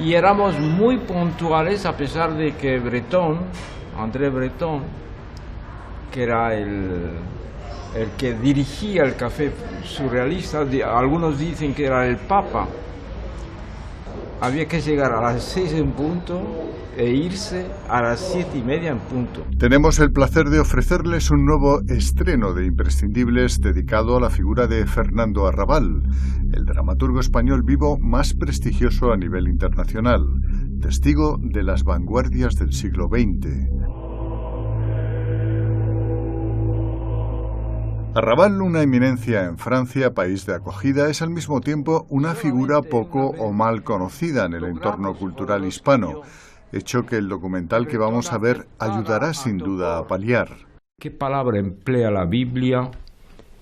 Y éramos muy puntuales a pesar de que André Breton, que era el que dirigía el café surrealista, algunos dicen que era el Papa, había que llegar a las 6 en punto e irse a las 7:30 en punto. Tenemos el placer de ofrecerles un nuevo estreno de Imprescindibles dedicado a la figura de Fernando Arrabal, el dramaturgo español vivo más prestigioso a nivel internacional, testigo de las vanguardias del siglo XX. Arrabal, una eminencia en Francia, país de acogida, es al mismo tiempo una figura poco o mal conocida en el entorno cultural hispano, hecho que el documental que vamos a ver ayudará sin duda a paliar. ¿Qué palabra emplea la Biblia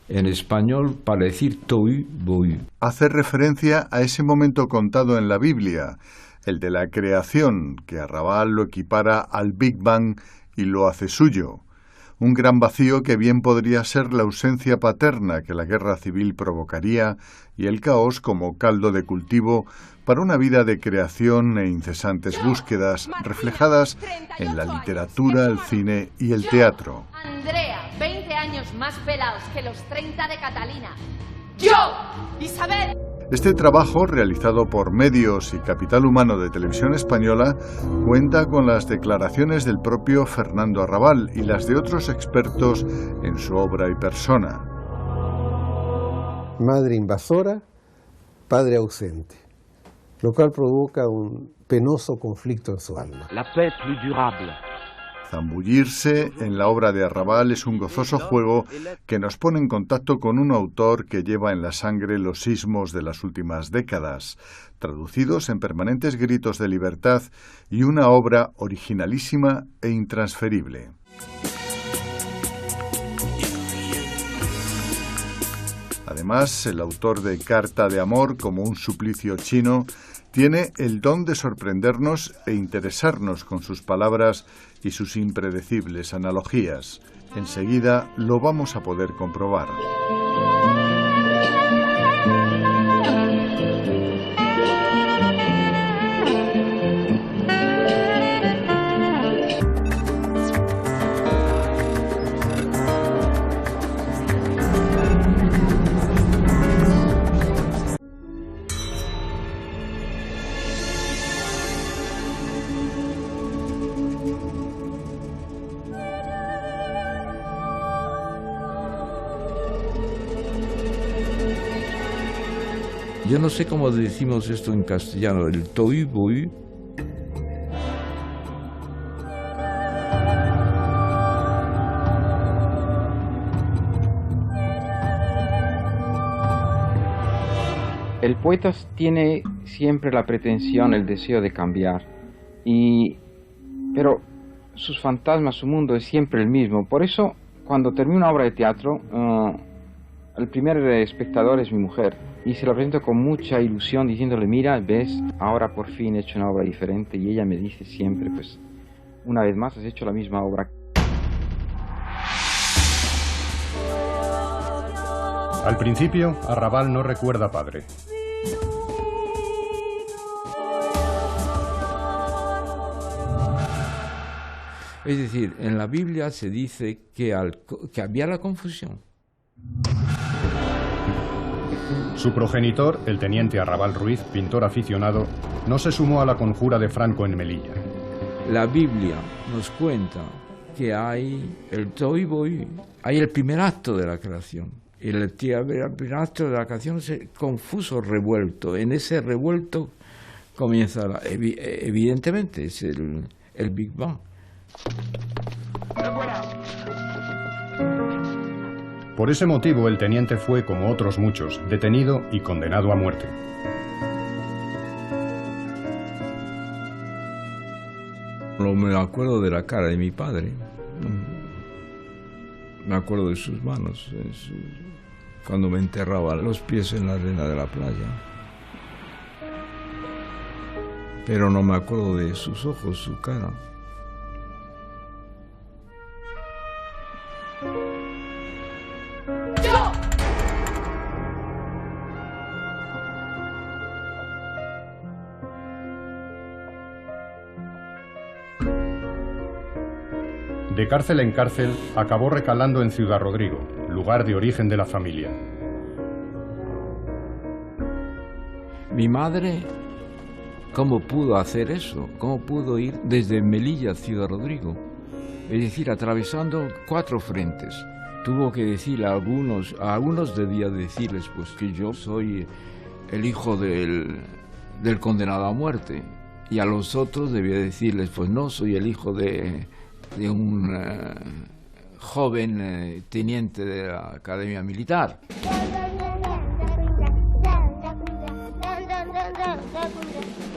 en español para decir tohu bohu? Hace referencia a ese momento contado en la Biblia, el de la creación, que Arrabal lo equipara al Big Bang y lo hace suyo. Un gran vacío que bien podría ser la ausencia paterna que la guerra civil provocaría y el caos como caldo de cultivo para una vida de creación e incesantes búsquedas reflejadas en la literatura, el cine y el teatro. Andrea, 20 años más pelados que los 30 de Catalina. Yo, Isabel. Este trabajo, realizado por Medios y Capital Humano de Televisión Española, cuenta con las declaraciones del propio Fernando Arrabal y las de otros expertos en su obra y persona. Madre invasora, padre ausente, lo cual provoca un penoso conflicto en su alma. La paix plus durable. Zambullirse en la obra de Arrabal es un gozoso juego que nos pone en contacto con un autor que lleva en la sangre los sismos de las últimas décadas, traducidos en permanentes gritos de libertad y una obra originalísima e intransferible. Además, el autor de Carta de Amor, como un suplicio chino, tiene el don de sorprendernos e interesarnos con sus palabras y sus impredecibles analogías. Enseguida lo vamos a poder comprobar. Yo no sé cómo decimos esto en castellano, el tohu bohu. El poeta tiene siempre la pretensión, el deseo de cambiar, pero sus fantasmas, su mundo es siempre el mismo. Por eso, cuando termino una obra de teatro, el primer espectador es mi mujer. Y se lo presento con mucha ilusión diciéndole, mira, ves, ahora por fin he hecho una obra diferente. Y ella me dice siempre, pues, una vez más has hecho la misma obra. Al principio, Arrabal no recuerda padre. Es decir, en la Biblia se dice que había la confusión. Su progenitor, el teniente Arrabal Ruiz, pintor aficionado, no se sumó a la conjura de Franco en Melilla. La Biblia nos cuenta que hay el tohu bohu, hay el primer acto de la creación. Y el primer acto de la creación es confuso, revuelto. En ese revuelto comienza, evidentemente, es el Big Bang. Por ese motivo, el teniente fue, como otros muchos, detenido y condenado a muerte. No me acuerdo de la cara de mi padre. Me acuerdo de sus manos, cuando me enterraba los pies en la arena de la playa. Pero no me acuerdo de sus ojos, su cara. De cárcel en cárcel, acabó recalando en Ciudad Rodrigo, lugar de origen de la familia. Mi madre, ¿cómo pudo hacer eso? ¿Cómo pudo ir desde Melilla a Ciudad Rodrigo? Es decir, atravesando 4 frentes. Tuvo que decirle a algunos debía decirles pues que yo soy el hijo del condenado a muerte. Y a los otros debía decirles, pues no, soy el hijo de un joven teniente de la Academia Militar.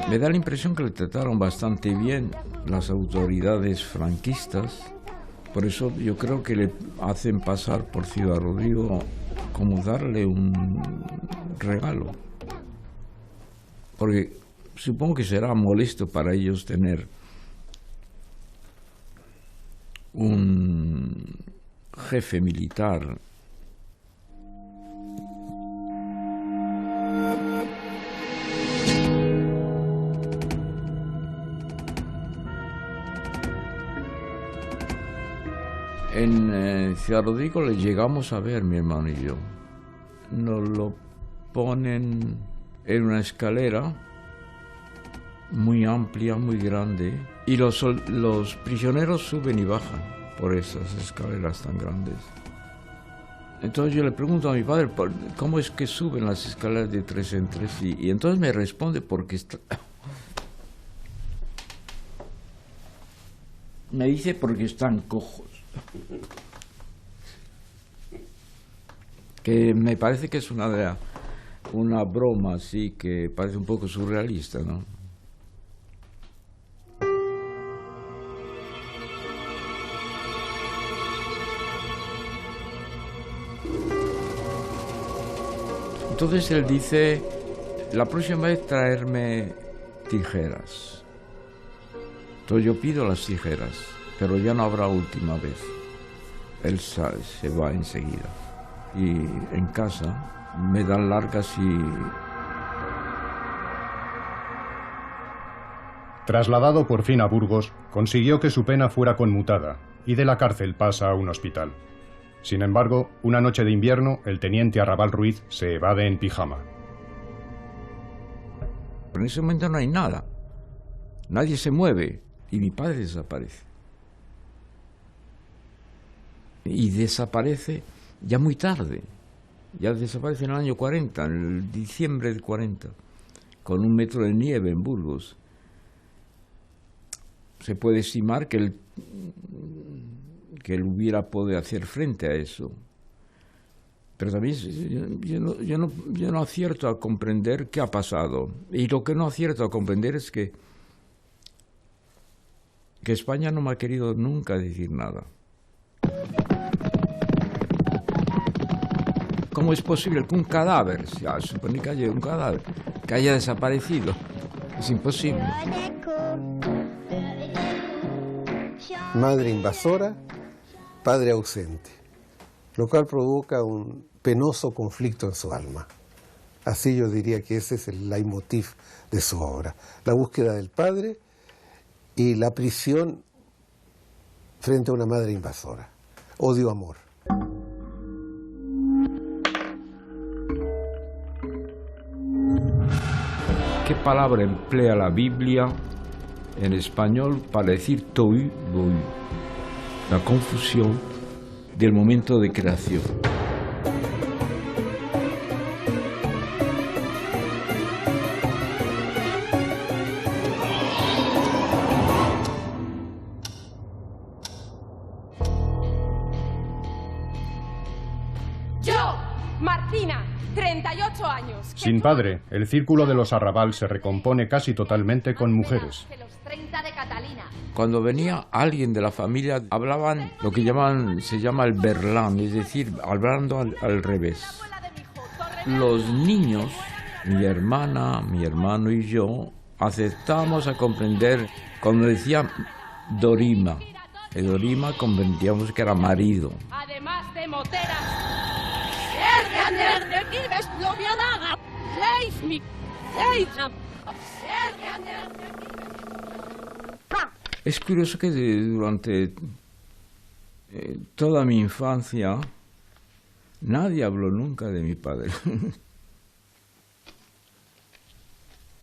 Me da la impresión que le trataron bastante bien las autoridades franquistas, por eso yo creo que le hacen pasar por Ciudad Rodrigo como darle un regalo, porque supongo que será molesto para ellos tener un jefe militar en Ciudad Rodrigo. Le llegamos a ver mi hermano y yo. Nos lo ponen en una escalera muy amplia, muy grande, y los prisioneros suben y bajan por esas escaleras tan grandes. Entonces yo le pregunto a mi padre, ¿cómo es que suben las escaleras de 3 en 3? Y entonces me responde, me dice porque están cojos. Que me parece que es una broma así que parece un poco surrealista, ¿no? Entonces él dice, la próxima vez traerme tijeras. Entonces yo pido las tijeras, pero ya no habrá última vez. Él sale, se va enseguida. Y en casa me dan largas y... Trasladado por fin a Burgos, consiguió que su pena fuera conmutada y de la cárcel pasa a un hospital. Sin embargo, una noche de invierno, el teniente Arrabal Ruiz se evade en pijama. En ese momento no hay nada. Nadie se mueve y mi padre desaparece. Y desaparece ya muy tarde. Ya desaparece en el año 40, en el diciembre del 40, con 1 metro de nieve en Burgos. Se puede estimar que él hubiera podido hacer frente a eso. Pero también yo no acierto a comprender qué ha pasado. Y lo que no acierto a comprender es que España no me ha querido nunca decir nada. ¿Cómo es posible que un cadáver, supone que haya un cadáver, que haya desaparecido? Es imposible. Madre invasora, padre ausente, lo cual provoca un penoso conflicto en su alma. Así yo diría que ese es el leitmotiv de su obra. La búsqueda del padre y la prisión frente a una madre invasora. Odio-amor. ¿Qué palabra emplea la Biblia en español para decir tohu bohu? La confusión del momento de creación. Yo, Martina, 38 años. Sin padre, el círculo de los Arrabal se recompone casi totalmente con mujeres. Que los 30 de Catalina. Cuando venía alguien de la familia, hablaban lo que se llama el berlán, es decir, hablando al revés. Los niños, mi hermana, mi hermano y yo, aceptábamos a comprender cuando decía Dorima. El Dorima comprendíamos que era marido. Además de moteras. Es curioso que durante Toda mi infancia nadie habló nunca de mi padre.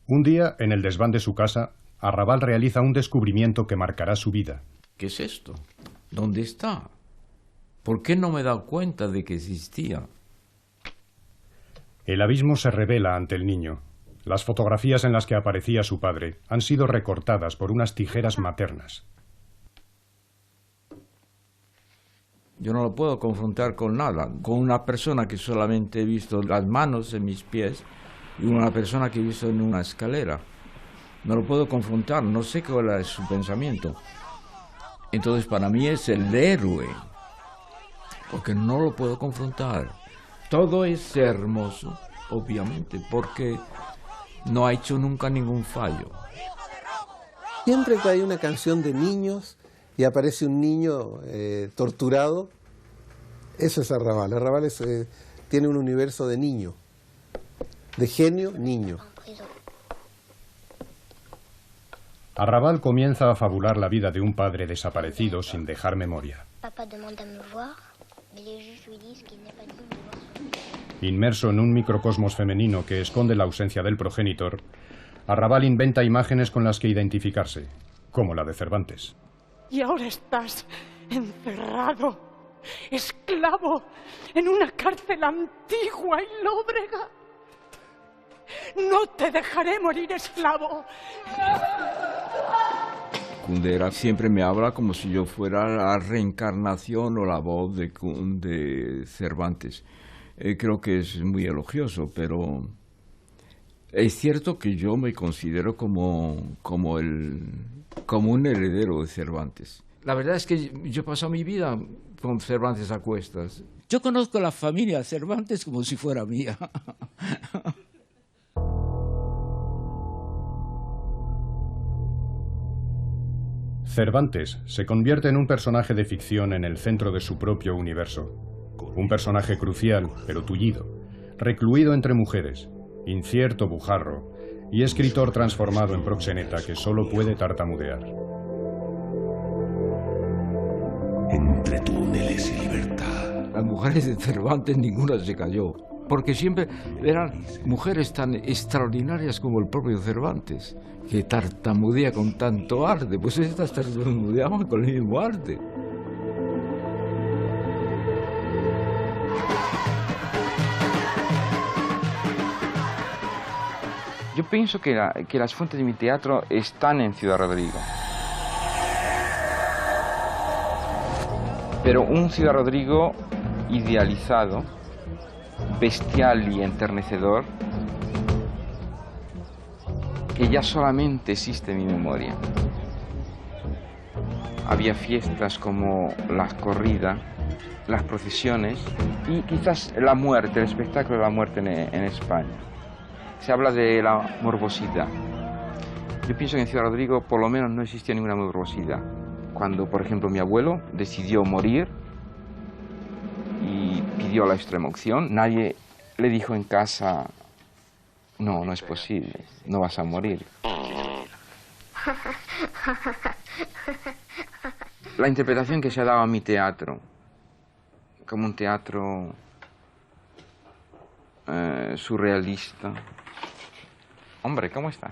Un día, en el desván de su casa, Arrabal realiza un descubrimiento que marcará su vida. ¿Qué es esto? ¿Dónde está? ¿Por qué no me he dado cuenta de que existía? El abismo se revela ante el niño. Las fotografías en las que aparecía su padre han sido recortadas por unas tijeras maternas. Yo no lo puedo confrontar con nada, con una persona que solamente he visto las manos en mis pies y una persona que he visto en una escalera. No lo puedo confrontar, no sé cuál es su pensamiento. Entonces para mí es el héroe, porque no lo puedo confrontar. Todo es hermoso, obviamente, porque no ha hecho nunca ningún fallo. Siempre que hay una canción de niños y aparece un niño torturado, eso es Arrabal. Arrabal tiene un universo de niño, de genio, niño. Arrabal comienza a fabular la vida de un padre desaparecido sin dejar memoria. Inmerso en un microcosmos femenino que esconde la ausencia del progenitor, Arrabal inventa imágenes con las que identificarse, como la de Cervantes. Y ahora estás encerrado, esclavo, en una cárcel antigua y lóbrega. No te dejaré morir esclavo. Kundera siempre me habla como si yo fuera la reencarnación o la voz de Cervantes. Creo que es muy elogioso, pero es cierto que yo me considero como un heredero de Cervantes. La verdad es que yo he pasado mi vida con Cervantes a cuestas. Yo conozco la familia Cervantes como si fuera mía. Cervantes se convierte en un personaje de ficción en el centro de su propio universo. Un personaje crucial, pero tullido, recluido entre mujeres, incierto bujarro y escritor transformado en proxeneta que solo puede tartamudear. Entre túneles y libertad. Las mujeres de Cervantes ninguna se cayó, porque siempre eran mujeres tan extraordinarias como el propio Cervantes, que tartamudea con tanto arte, pues estas tartamudeaban con el mismo arte. Yo pienso que las fuentes de mi teatro están en Ciudad Rodrigo. Pero un Ciudad Rodrigo idealizado, bestial y enternecedor, que ya solamente existe en mi memoria. Había fiestas como la corrida, las procesiones y quizás la muerte, el espectáculo de la muerte en España. Se habla de la morbosidad. Yo pienso que en Ciudad Rodrigo por lo menos no existía ninguna morbosidad. Cuando, por ejemplo, mi abuelo decidió morir y pidió la extrema unción, nadie le dijo en casa: no, no es posible, no vas a morir. La interpretación que se ha dado a mi teatro, como un teatro surrealista. Hombre, ¿cómo estás?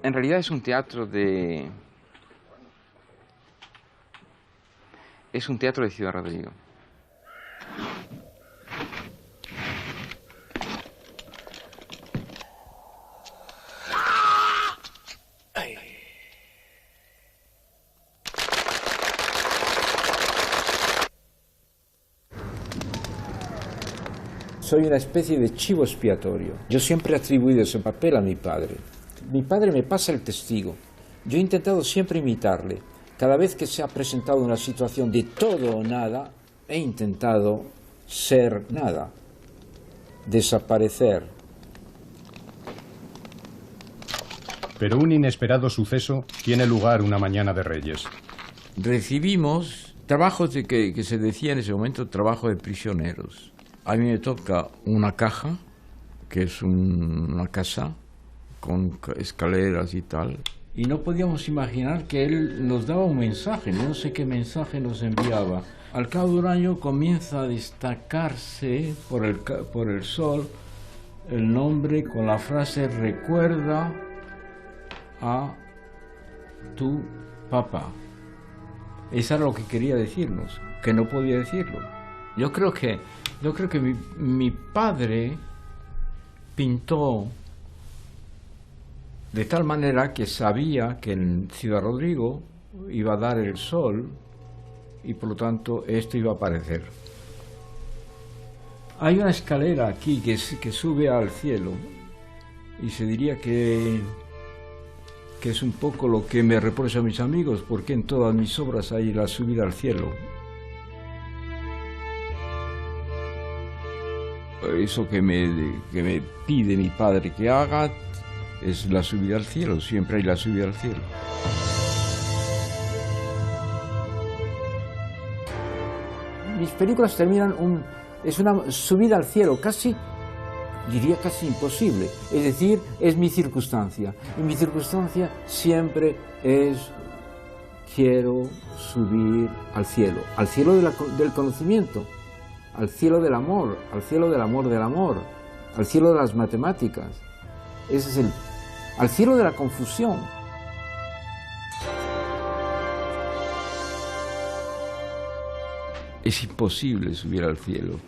En realidad es un teatro de... Es un teatro de Ciudad Rodrigo. Soy una especie de chivo expiatorio. Yo siempre he atribuido ese papel a mi padre. Mi padre me pasa el testigo. Yo he intentado siempre imitarle. Cada vez que se ha presentado una situación de todo o nada, he intentado ser nada, desaparecer. Pero un inesperado suceso tiene lugar una mañana de Reyes. Recibimos trabajos que se decía en ese momento, trabajo de prisioneros. A mí me toca una caja, que es una casa con escaleras y tal, y no podíamos imaginar que él nos daba un mensaje, no sé qué mensaje nos enviaba. Al cabo de un año comienza a destacarse por el sol el nombre con la frase recuerda a tu papá. Eso era lo que quería decirnos, que no podía decirlo. Yo creo que mi padre pintó de tal manera que sabía que en Ciudad Rodrigo iba a dar el sol y por lo tanto esto iba a aparecer. Hay una escalera aquí que sube al cielo y se diría que es un poco lo que me reprocho a mis amigos, porque en todas mis obras hay la subida al cielo. Eso que me pide mi padre que haga es la subida al cielo, siempre hay la subida al cielo. Mis películas terminan es una subida al cielo, diría casi imposible. Es decir, es mi circunstancia. Y mi circunstancia siempre es quiero subir al cielo del conocimiento, al cielo del amor, al cielo del amor del amor, al cielo de las matemáticas. Ese es al cielo de la confusión. Es imposible subir al cielo.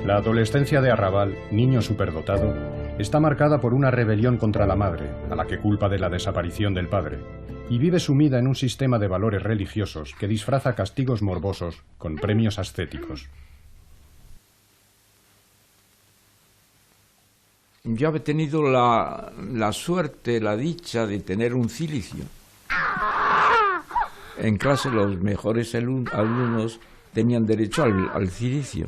La adolescencia de Arrabal, niño superdotado, está marcada por una rebelión contra la madre, a la que culpa de la desaparición del padre, y vive sumida en un sistema de valores religiosos que disfraza castigos morbosos con premios ascéticos. Yo he tenido la suerte, la dicha de tener un cilicio. En clase los mejores alumnos tenían derecho al cilicio.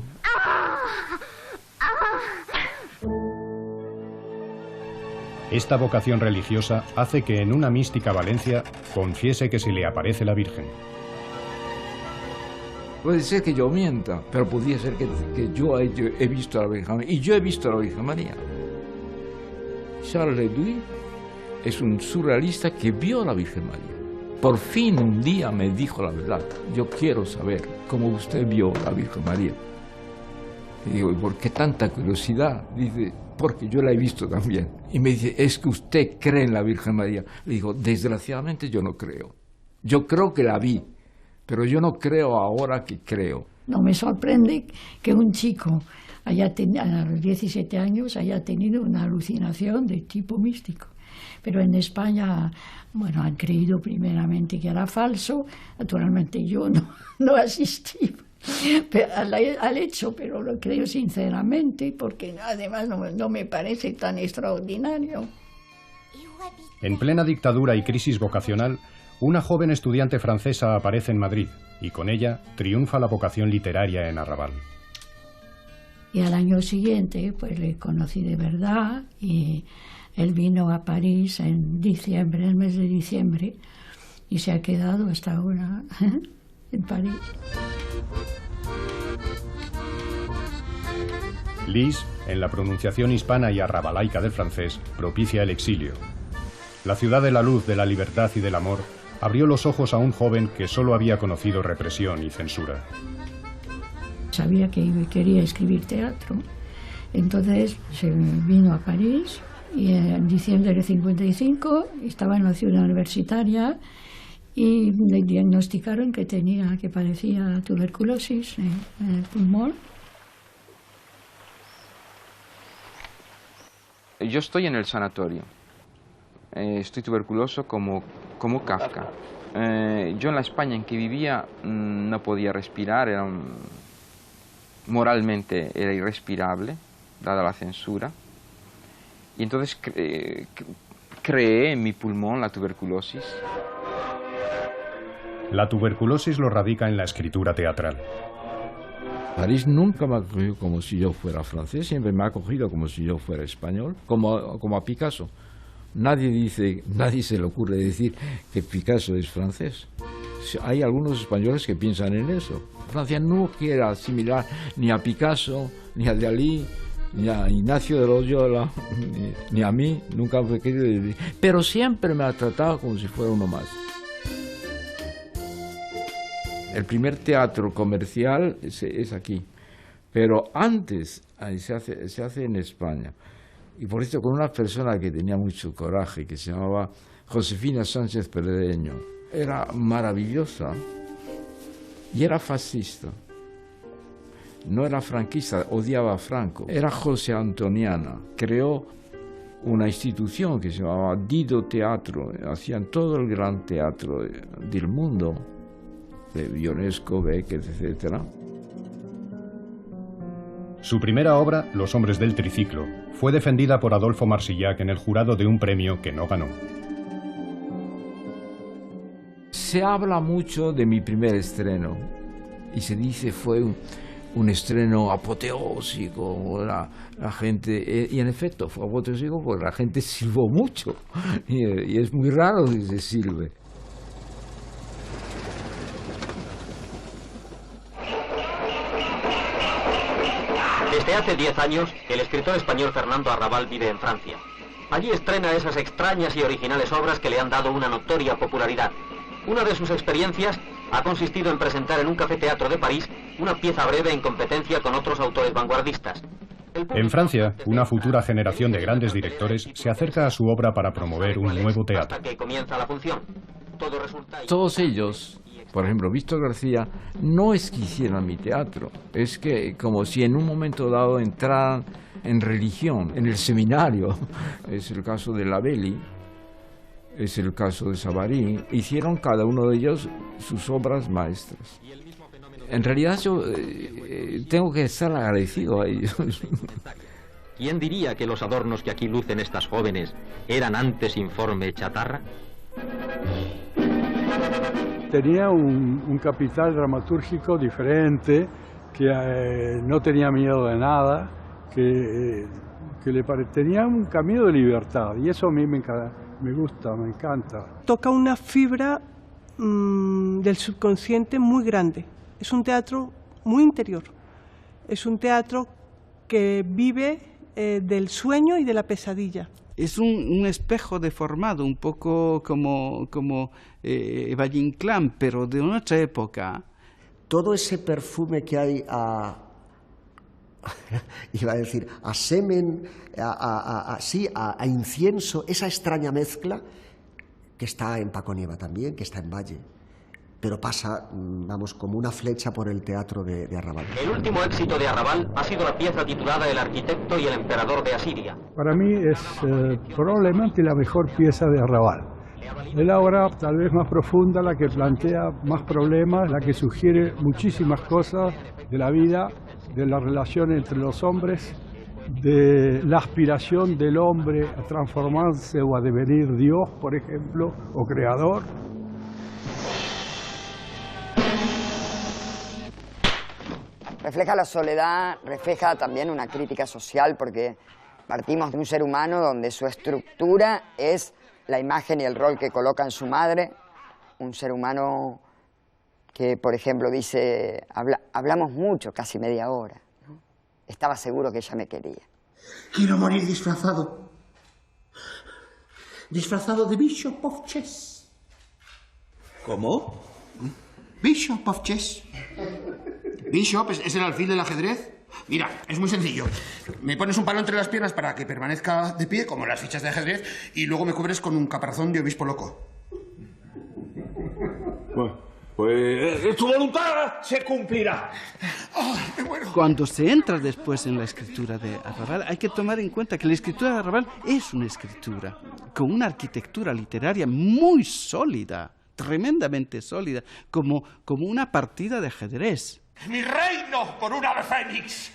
Esta vocación religiosa hace que en una mística Valencia confiese que se le aparece la Virgen. Puede ser que yo mienta, pero podría ser que yo he visto a la Virgen María. Y yo he visto a la Virgen María. Charles Ledoux es un surrealista que vio a la Virgen María. Por fin un día me dijo la verdad. Yo quiero saber cómo usted vio a la Virgen María. Y digo, ¿y por qué tanta curiosidad? Dice, porque yo la he visto también. Y me dice, es que usted cree en la Virgen María. Le digo, desgraciadamente yo no creo. Yo creo que la vi, pero yo no creo ahora que creo. No me sorprende que un chico a los 17 años haya tenido una alucinación de tipo místico. Pero en España, bueno, han creído primeramente que era falso. Naturalmente yo no asistí al hecho, pero lo creo sinceramente, porque además no me parece tan extraordinario. En plena dictadura y crisis vocacional, una joven estudiante francesa aparece en Madrid y con ella triunfa la vocación literaria en Arrabal. Y al año siguiente pues le conocí de verdad y él vino a París en diciembre, en el mes de diciembre, y se ha quedado hasta ahora en París. Lis, en la pronunciación hispana y arrabalaica del francés, propicia el exilio. La ciudad de la luz, de la libertad y del amor abrió los ojos a un joven que solo había conocido represión y censura. Sabía que quería escribir teatro, entonces se vino a París y en diciembre del 55 estaba en la ciudad universitaria y le diagnosticaron que padecía tuberculosis en el pulmón. Yo estoy en el sanatorio. Estoy tuberculoso como Kafka. Yo en la España en que vivía no podía respirar, moralmente era irrespirable, dada la censura. Y entonces creé en mi pulmón la tuberculosis. La tuberculosis lo radica en la escritura teatral. París nunca me ha cogido como si yo fuera francés, siempre me ha cogido como si yo fuera español, como a Picasso. Nadie se le ocurre decir que Picasso es francés. Hay algunos españoles que piensan en eso. Francia no quiere asimilar ni a Picasso, ni a Dalí, ni a Ignacio de Loyola, ni a mí, nunca me he querido decir. Pero siempre me ha tratado como si fuera uno más. El primer teatro comercial es aquí, pero antes se hace en España. Y por esto con una persona que tenía mucho coraje, que se llamaba Josefina Sánchez Peredeño. Era maravillosa y era fascista. No era franquista, odiaba a Franco. Era José Antoniana. Creó una institución que se llamaba Dido Teatro. Hacían todo el gran teatro del mundo, de Ionesco, Beckett, etc. Su primera obra, Los hombres del triciclo, fue defendida por Adolfo Marsillac en el jurado de un premio que no ganó. Se habla mucho de mi primer estreno y se dice fue un estreno apoteósico, la gente, y en efecto fue apoteósico porque la gente silbó mucho y es muy raro que se silbe. Desde hace 10 años, el escritor español Fernando Arrabal vive en Francia. Allí estrena esas extrañas y originales obras que le han dado una notoria popularidad. Una de sus experiencias ha consistido en presentar en un café-teatro de París una pieza breve en competencia con otros autores vanguardistas. En Francia, una futura generación de grandes directores se acerca a su obra para promover un nuevo teatro. Hasta que comienza la función. Todos ellos, por ejemplo, Víctor García, no es que hicieran mi teatro, es que como si en un momento dado entraran en religión, en el seminario. Es el caso de Labelli, es el caso de Savary. Hicieron cada uno de ellos sus obras maestras. En realidad yo tengo que estar agradecido a ellos. ¿Quién diría que los adornos que aquí lucen estas jóvenes eran antes informe chatarra? Tenía un capital dramatúrgico diferente, que no tenía miedo de nada, que tenía un camino de libertad, y eso a mí me gusta, me encanta. Toca una fibra del subconsciente muy grande. Es un teatro muy interior. Es un teatro que vive del sueño y de la pesadilla. Es un espejo deformado, un poco como Valle Inclán, pero de otra época. Todo ese perfume que hay iba a decir, a semen, a incienso, esa extraña mezcla que está en Paco Nieva también, que está en Valle, pero pasa, vamos, como una flecha por el teatro de Arrabal. El último éxito de Arrabal ha sido la pieza titulada El arquitecto y el emperador de Asiria. Para mí es probablemente la mejor pieza de Arrabal. Es la obra tal vez más profunda, la que plantea más problemas, la que sugiere muchísimas cosas de la vida, de la relación entre los hombres, de la aspiración del hombre a transformarse o a devenir Dios, por ejemplo, o creador. Refleja la soledad, refleja también una crítica social, porque partimos de un ser humano donde su estructura es la imagen y el rol que coloca en su madre, un ser humano que, por ejemplo, dice, hablamos mucho, casi media hora, ¿no? Estaba seguro que ella me quería. Quiero morir disfrazado. Disfrazado de Bishop of Chess. ¿Cómo? Bishop of Chess. Bishop es el alfil del ajedrez. Mira, es muy sencillo. Me pones un palo entre las piernas para que permanezca de pie, como las fichas de ajedrez, y luego me cubres con un caparazón de obispo loco. Bueno, pues tu voluntad se cumplirá. ¡Ay, me muero! Cuando se entra después en la escritura de Arrabal, hay que tomar en cuenta que la escritura de Arrabal es una escritura con una arquitectura literaria muy sólida, tremendamente sólida, como una partida de ajedrez. ¡Mi reino por un ave fénix!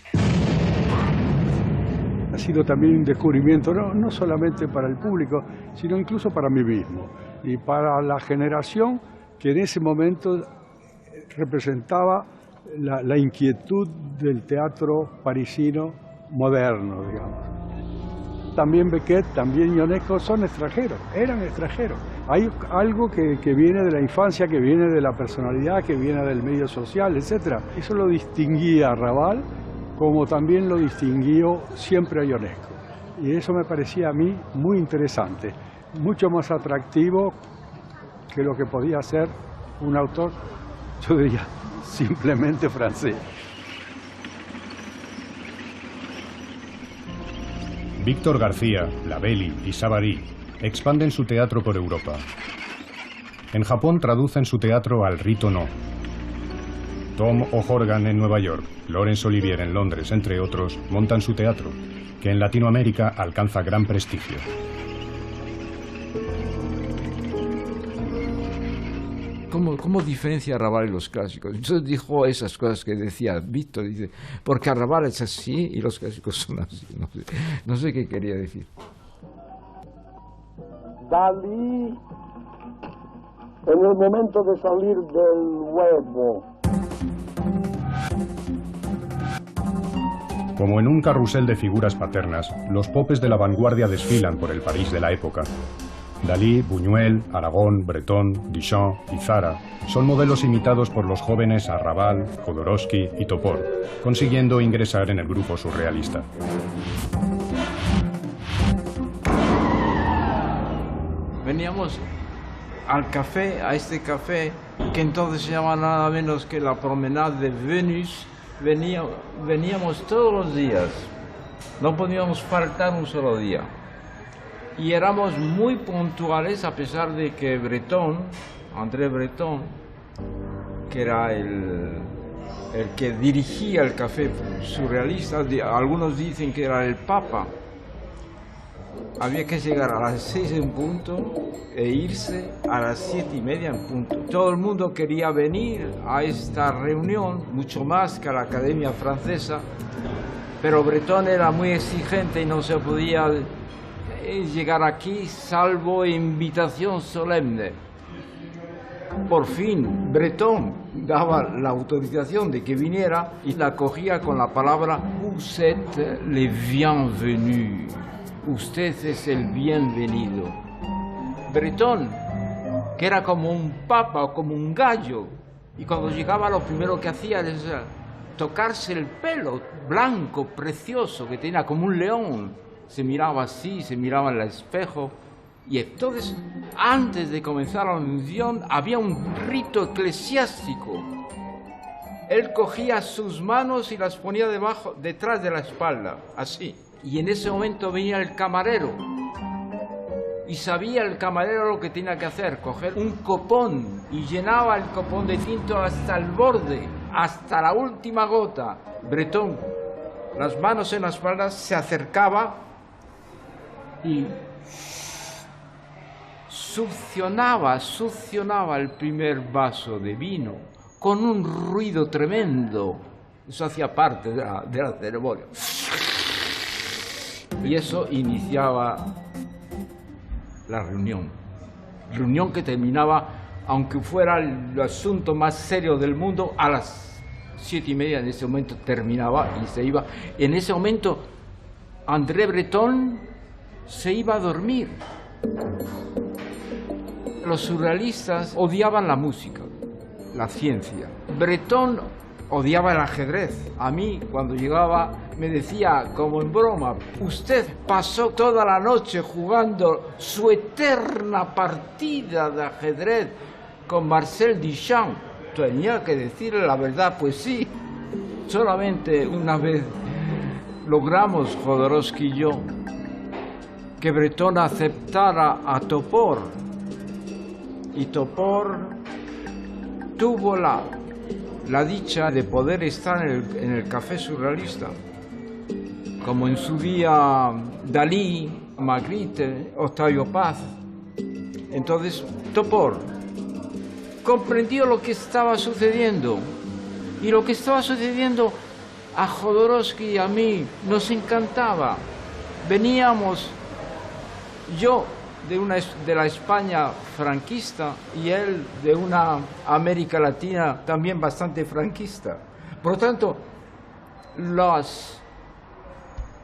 Ha sido también un descubrimiento, no solamente para el público, sino incluso para mí mismo y para la generación que en ese momento representaba la inquietud del teatro parisino moderno, digamos. También Beckett, también Ionesco son extranjeros, eran extranjeros. Hay algo que viene de la infancia, que viene de la personalidad, que viene del medio social, etc. Eso lo distinguía a Raval, como también lo distinguió siempre a Ionesco. Y eso me parecía a mí muy interesante, mucho más atractivo que lo que podía ser un autor, yo diría, simplemente francés. Víctor García, Labelli y Savary expanden su teatro por Europa. En Japón traducen su teatro al rito no. Tom O'Horgan en Nueva York, Laurence Olivier en Londres, entre otros, montan su teatro, que en Latinoamérica alcanza gran prestigio. ¿Cómo diferencia a Raval y los clásicos? Entonces dijo esas cosas que decía Víctor, dice, porque a Raval es así y los clásicos son así. No sé qué quería decir. Dalí, en el momento de salir del huevo. Como en un carrusel de figuras paternas, los popes de la vanguardia desfilan por el París de la época. Dalí, Buñuel, Aragón, Breton, Duchamp y Zara son modelos imitados por los jóvenes Arrabal, Jodorowsky y Topor, consiguiendo ingresar en el grupo surrealista. Veníamos al café, a este café, que entonces se llama nada menos que la Promenade de Venus. Veníamos todos los días, no podíamos faltar un solo día. Y éramos muy puntuales, a pesar de que Breton, André Breton, que era el que dirigía el café surrealista, algunos dicen que era el Papa, había que llegar a las 6 en punto e irse a las 7:30 en punto. Todo el mundo quería venir a esta reunión, mucho más que a la Academia Francesa, pero Breton era muy exigente y no se podía llegar aquí salvo invitación solemne. Por fin Breton daba la autorización de que viniera y la cogía con la palabra "Vous êtes les bienvenus", usted es el bienvenido. Breton, que era como un papa o como un gallo, y cuando llegaba lo primero que hacía era tocarse el pelo blanco, precioso, que tenía como un león. Se miraba así, se miraba en el espejo. Y entonces, antes de comenzar la función, había un rito eclesiástico. Él cogía sus manos y las ponía detrás de la espalda, así. Y en ese momento venía el camarero. Y sabía el camarero lo que tenía que hacer, coger un copón y llenaba el copón de tinto hasta el borde, hasta la última gota. Breton, las manos en la espalda, se acercaba y succionaba el primer vaso de vino con un ruido tremendo. Eso hacía parte de la ceremonia. Y eso iniciaba la reunión. Reunión que terminaba, aunque fuera el asunto más serio del mundo, a las 7:30 en ese momento terminaba y se iba. En ese momento, André Breton se iba a dormir. Los surrealistas odiaban la música, la ciencia. Breton odiaba el ajedrez. A mí, cuando llegaba, me decía, como en broma, usted pasó toda la noche jugando su eterna partida de ajedrez con Marcel Duchamp. Tenía que decirle la verdad, pues sí. Solamente una vez logramos, Jodorowsky y yo, que Breton aceptara a Topor. Y Topor tuvo la dicha de poder estar en el café surrealista, como en su día Dalí, Magritte, Octavio Paz. Entonces Topor comprendió lo que estaba sucediendo, y lo que estaba sucediendo a Jodorowsky y a mí nos encantaba. Veníamos, yo de la España franquista y él de una América Latina también bastante franquista. Por lo tanto,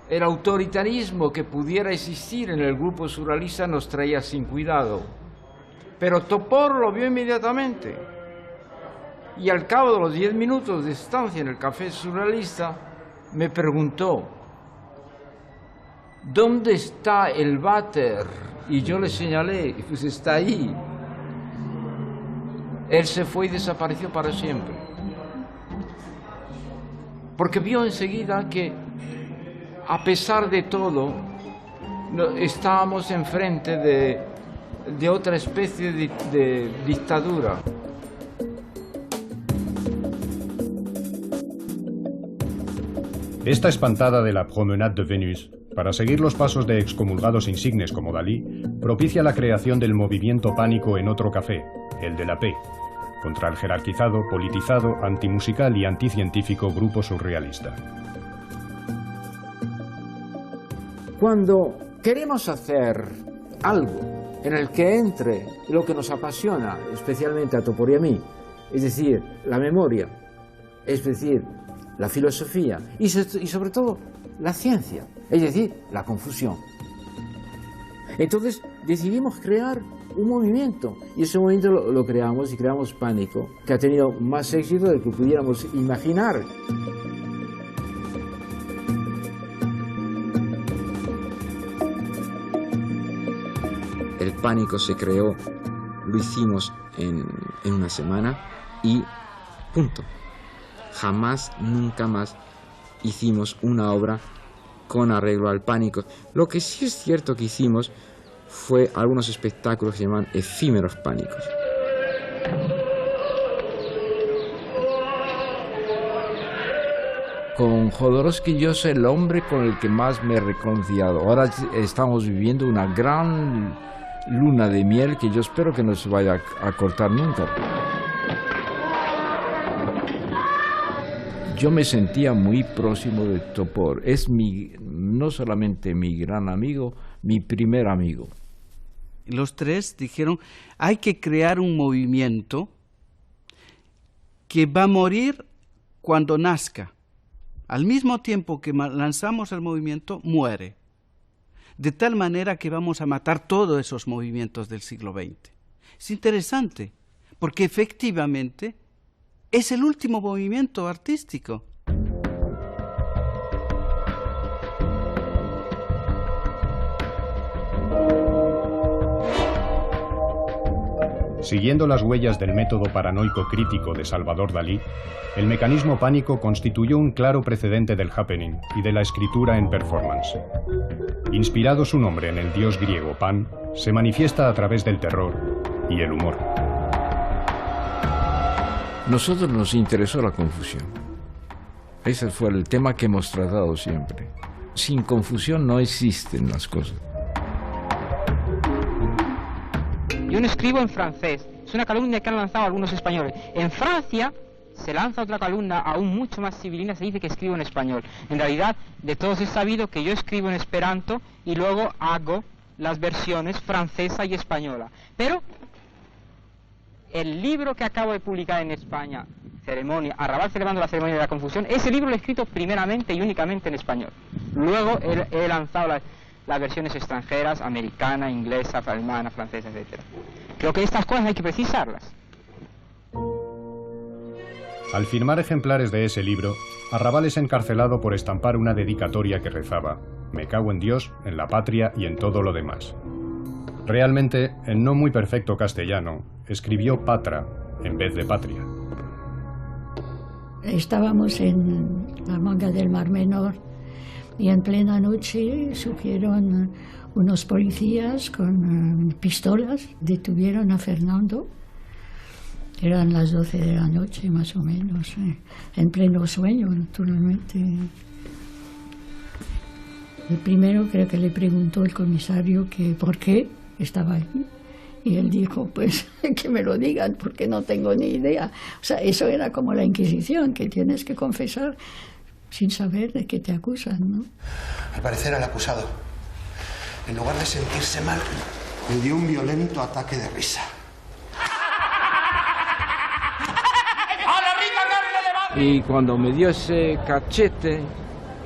el autoritarismo que pudiera existir en el grupo surrealista nos traía sin cuidado. Pero Topor lo vio inmediatamente. Y al cabo de los 10 minutos de estancia en el café surrealista, me preguntó, ¿dónde está el váter? Y yo le señalé, pues está ahí. Él se fue y desapareció para siempre. Porque vio enseguida que, a pesar de todo, estábamos enfrente de otra especie de dictadura. Esta espantada de la Promenade de Vénus, para seguir los pasos de excomulgados insignes como Dalí, propicia la creación del movimiento pánico en otro café, el de la P, contra el jerarquizado, politizado, antimusical y anticientífico grupo surrealista. Cuando queremos hacer algo en el que entre lo que nos apasiona, especialmente a Topor y a mí, es decir, la memoria, es decir, la filosofía y sobre todo la ciencia, es decir, la confusión. Entonces decidimos crear un movimiento y ese movimiento lo creamos y creamos Pánico, que ha tenido más éxito del que pudiéramos imaginar. El Pánico se creó, lo hicimos en una semana y punto. Jamás, nunca más hicimos una obra con arreglo al Pánico. Lo que sí es cierto que hicimos fue algunos espectáculos que se llaman efímeros pánicos. Con Jodorowsky yo soy el hombre con el que más me he reconciliado. Ahora estamos viviendo una gran luna de miel que yo espero que no se vaya a cortar nunca. Yo me sentía muy próximo de Topor. Es no solamente mi gran amigo, mi primer amigo. Los tres dijeron, hay que crear un movimiento que va a morir cuando nazca. Al mismo tiempo que lanzamos el movimiento, muere. De tal manera que vamos a matar todos esos movimientos del siglo XX. Es interesante, porque efectivamente es el último movimiento artístico. Siguiendo las huellas del método paranoico crítico de Salvador Dalí, el mecanismo pánico constituyó un claro precedente del happening y de la escritura en performance. Inspirado su nombre en el dios griego Pan, se manifiesta a través del terror y el humor. Nosotros nos interesó la confusión. Ese fue el tema que hemos tratado siempre. Sin confusión no existen las cosas. Yo no escribo en francés. Es una calumnia que han lanzado algunos españoles. En Francia se lanza otra calumnia aún mucho más civilina, se dice que escribo en español. En realidad, de todos es sabido que yo escribo en esperanto y luego hago las versiones francesa y española. Pero el libro que acabo de publicar en España, Arrabal celebrando la ceremonia de la confusión, ese libro lo he escrito primeramente y únicamente en español. Luego he lanzado las versiones extranjeras, americana, inglesa, alemana, francesa, etc. Creo que estas cosas hay que precisarlas. Al firmar ejemplares de ese libro, Arrabal es encarcelado por estampar una dedicatoria que rezaba: "Me cago en Dios, en la patria y en todo lo demás". Realmente, en no muy perfecto castellano, escribió patra en vez de patria. Estábamos en la manga del Mar Menor y en plena noche surgieron unos policías con pistolas, detuvieron a Fernando. Eran las 12 de la noche más o menos, en pleno sueño, naturalmente. El primero creo que le preguntó el comisario que por qué estaba allí. Y él dijo, pues que me lo digan porque no tengo ni idea. O sea, eso era como la Inquisición, que tienes que confesar sin saber de qué te acusan, ¿no? Al parecer al acusado, en lugar de sentirse mal, le dio un violento ataque de risa. Y cuando me dio ese cachete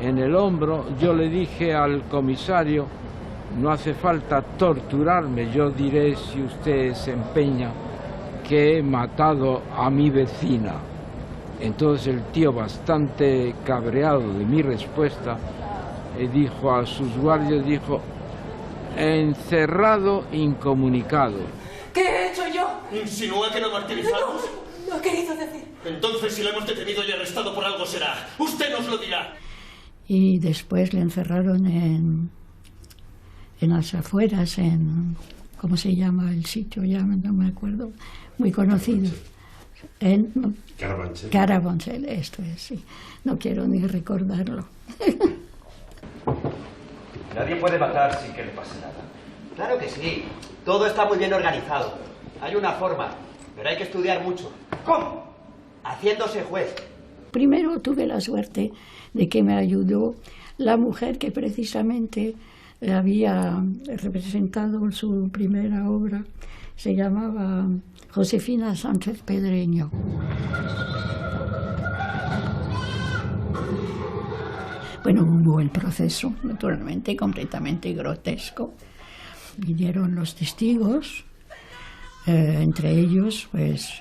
en el hombro, yo le dije al comisario, no hace falta torturarme, yo diré si usted se empeña que he matado a mi vecina. Entonces el tío, bastante cabreado de mi respuesta, dijo a sus guardias, dijo, encerrado, incomunicado. ¿Qué he hecho yo? ¿Insinúa que lo martirizamos? No he querido decir. Entonces, si lo hemos detenido y arrestado por algo será. Usted nos lo dirá. Y después le encerraron en las afueras, ¿cómo se llama el sitio? Ya no me acuerdo. Muy conocido. En Carabanchel, esto es, sí. No quiero ni recordarlo. Nadie puede matar sin que le pase nada. Claro que sí. Todo está muy bien organizado. Hay una forma, pero hay que estudiar mucho. ¿Cómo? Haciéndose juez. Primero tuve la suerte de que me ayudó la mujer que precisamente había representado su primera obra. Se llamaba Josefina Sánchez Pedreño. Bueno, hubo el proceso, naturalmente, completamente grotesco. Vinieron los testigos, entre ellos, pues,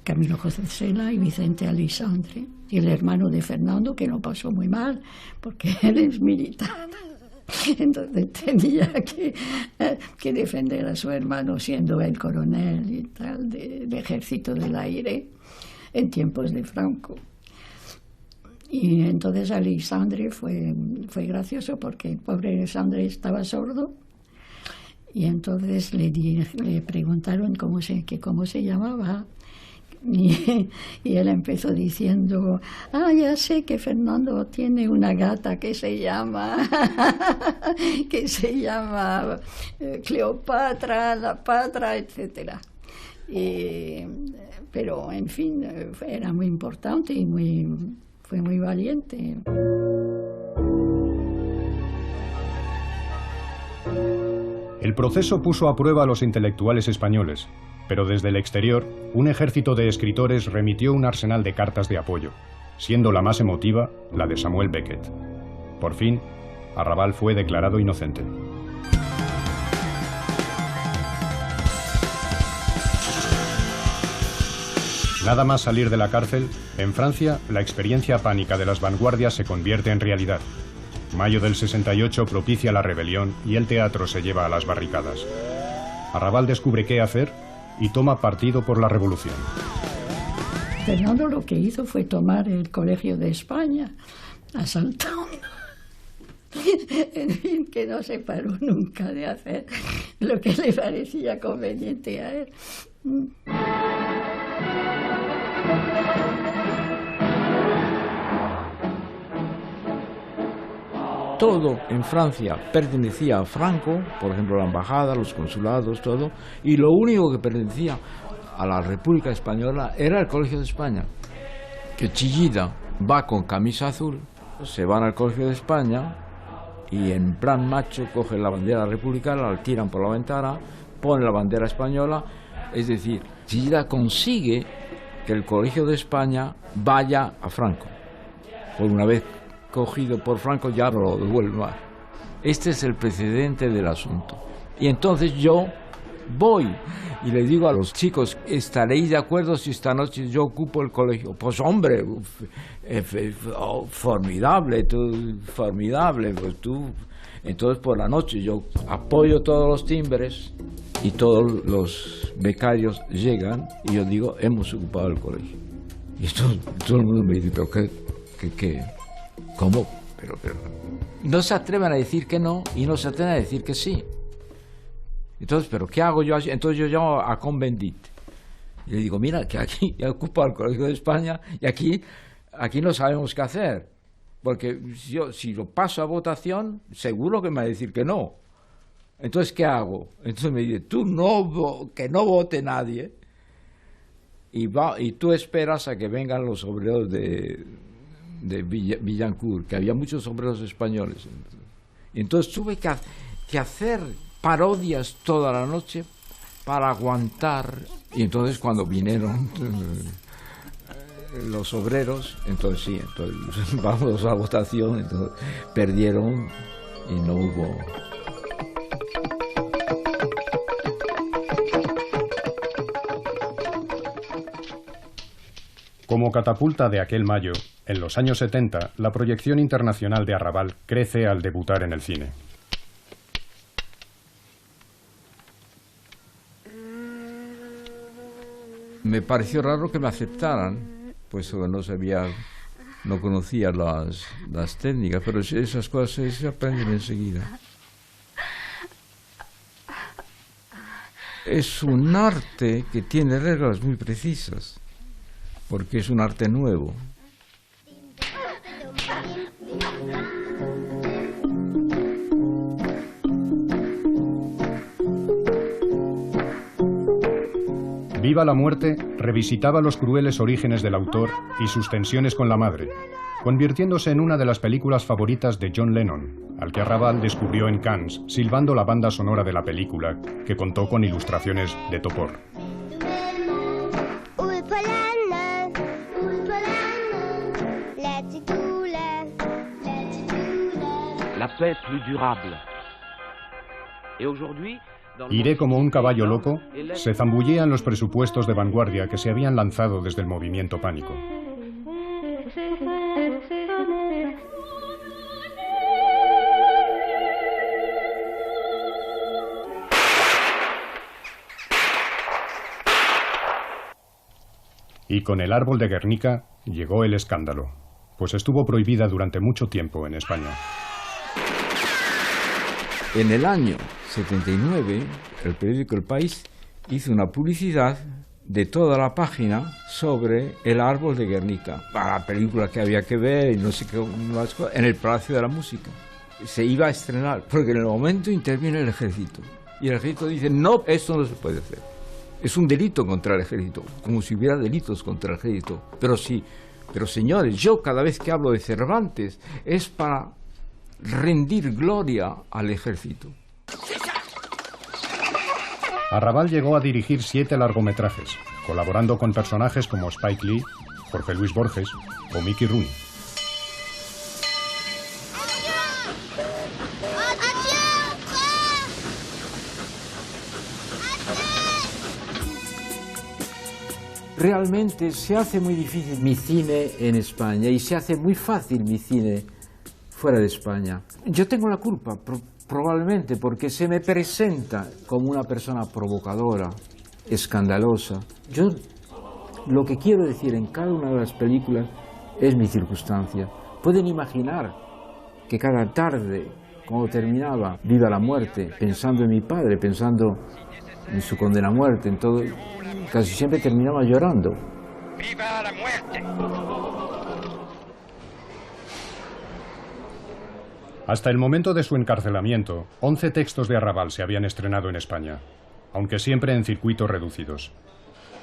Camilo José Cela y Vicente Aleixandre, y el hermano de Fernando, que lo pasó muy mal, porque él es militar. Entonces tenía que defender a su hermano, siendo el coronel y tal del Ejército del Aire en tiempos de Franco. Y entonces Aleixandre fue gracioso porque el pobre Aleixandre estaba sordo y entonces le preguntaron cómo se llamaba y él empezó diciendo, ya sé que Fernando tiene una gata que se llama Cleopatra, la Patra, etcétera. Pero en fin, era muy importante y fue muy valiente. El proceso puso a prueba a los intelectuales españoles, pero desde el exterior, un ejército de escritores remitió un arsenal de cartas de apoyo, siendo la más emotiva la de Samuel Beckett. Por fin, Arrabal fue declarado inocente. Nada más salir de la cárcel, en Francia, la experiencia pánica de las vanguardias se convierte en realidad. Mayo del 68 propicia la rebelión y el teatro se lleva a las barricadas. Arrabal descubre qué hacer y toma partido por la revolución. Fernando lo que hizo fue tomar el Colegio de España, asaltando. En fin, que no se paró nunca de hacer lo que le parecía conveniente a él. Todo en Francia pertenecía a Franco, por ejemplo la embajada, los consulados, todo, y lo único que pertenecía a la República Española era el Colegio de España. Que Chillida va con camisa azul, se van al Colegio de España y en plan macho cogen la bandera republicana, la tiran por la ventana, ponen la bandera española, es decir, Chillida consigue que el Colegio de España vaya a Franco. Por una vez cogido por Franco ya no lo devuelve más. Este es el precedente del asunto. Y entonces yo voy y le digo a los chicos, ¿estaréis de acuerdo si esta noche yo ocupo el colegio? Pues hombre, formidable, formidable, pues tú. Entonces por la noche yo apoyo todos los timbres y todos los becarios llegan y yo digo, hemos ocupado el colegio. Y todo el mundo me dice, ¿pero qué? ¿Cómo? Pero no se atreven a decir que no y no se atreven a decir que sí. Entonces, ¿pero qué hago yo? Entonces yo llamo a Convendit y le digo, mira, que aquí ya ocupa el Colegio de España y aquí no sabemos qué hacer. Porque si lo paso a votación, seguro que me va a decir que no. Entonces, ¿qué hago? Entonces me dice, que no vote nadie y tú esperas a que vengan los obreros de Villancourt, que había muchos obreros españoles. Y entonces tuve que hacer parodias toda la noche para aguantar. Y entonces cuando vinieron los obreros, entonces sí, entonces vamos a votación, entonces perdieron y no hubo. Como catapulta de aquel mayo, en los años 70, la proyección internacional de Arrabal crece al debutar en el cine. Me pareció raro que me aceptaran, pues no conocía las técnicas, pero esas cosas se aprenden enseguida. Es un arte que tiene reglas muy precisas, porque es un arte nuevo. Viva la muerte revisitaba los crueles orígenes del autor y sus tensiones con la madre, convirtiéndose en una de las películas favoritas de John Lennon, al que Arrabal descubrió en Cannes, silbando la banda sonora de la película, que contó con ilustraciones de Topor. La paix plus durable. Et aujourd'hui, Iré como un caballo loco se zambullía en los presupuestos de vanguardia que se habían lanzado desde el movimiento Pánico. Y con El árbol de Guernica llegó el escándalo, pues estuvo prohibida durante mucho tiempo en España. En el año 79, el periódico El País hizo una publicidad de toda la página sobre El árbol de Guernica, para la película que había que ver y no sé qué más cosas, en el Palacio de la Música. Se iba a estrenar, porque en el momento interviene el ejército. Y el ejército dice, no, esto no se puede hacer. Es un delito contra el ejército, como si hubiera delitos contra el ejército. Pero sí, pero señores, yo cada vez que hablo de Cervantes es para rendir gloria al ejército. Arrabal llegó a dirigir 7 largometrajes, colaborando con personajes como Spike Lee, Jorge Luis Borges o Mickey Rooney. Realmente se hace muy difícil mi cine en España y se hace muy fácil mi cine fuera de España. Yo tengo la culpa, probablemente, porque se me presenta como una persona provocadora, escandalosa. Yo lo que quiero decir en cada una de las películas es mi circunstancia. Pueden imaginar que cada tarde, cuando terminaba Viva la muerte, pensando en mi padre, pensando en su condena a muerte, en todo, casi siempre terminaba llorando. ¡Viva la muerte! Hasta el momento de su encarcelamiento, 11 textos de Arrabal se habían estrenado en España, aunque siempre en circuitos reducidos.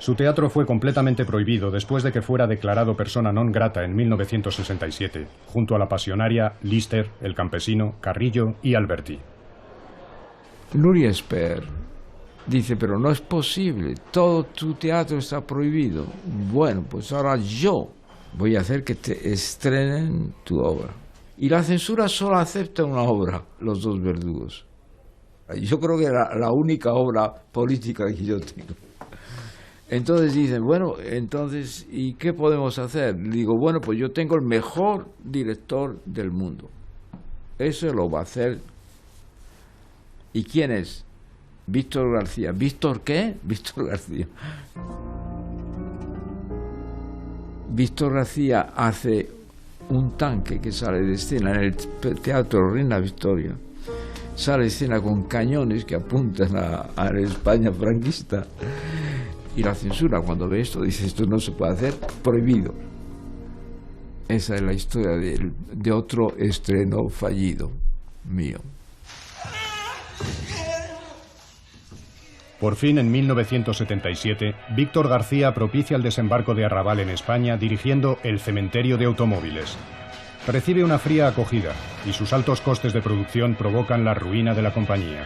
Su teatro fue completamente prohibido después de que fuera declarado persona non grata en 1967, junto a la pasionaria Lister, El Campesino, Carrillo y Alberti. Nuria Esper dice, pero no es posible, todo tu teatro está prohibido. Bueno, pues ahora yo voy a hacer que te estrenen tu obra. Y la censura solo acepta una obra, Los dos verdugos. Yo creo que era la única obra política que yo tengo. Entonces dicen, bueno, entonces, ¿y qué podemos hacer? Digo, bueno, pues yo tengo el mejor director del mundo. Eso lo va a hacer. ¿Y quién es? Víctor García. ¿Víctor qué? Víctor García. Víctor García hace un tanque que sale de escena en el Teatro Reina Victoria. Sale de escena con cañones que apuntan a la España franquista. Y la censura, cuando ve esto, dice, esto no se puede hacer, prohibido. Esa es la historia de otro estreno fallido mío. Por fin, en 1977, Víctor García propicia el desembarco de Arrabal en España dirigiendo El cementerio de automóviles. Recibe una fría acogida y sus altos costes de producción provocan la ruina de la compañía.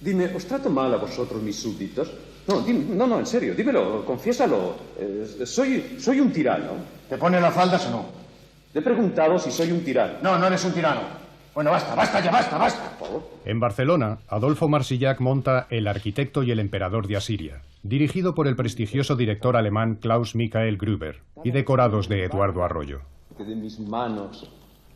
Dime, ¿os trato mal a vosotros, mis súbditos? No, en serio, dímelo, confiésalo. Soy un tirano. ¿Te pone las faldas o no? Te he preguntado si soy un tirano. No eres un tirano. Bueno, basta, por favor. En Barcelona, Adolfo Marsillac monta El arquitecto y el emperador de Asiria, dirigido por el prestigioso director alemán Klaus Michael Gruber y decorados de Eduardo Arroyo. De mis manos.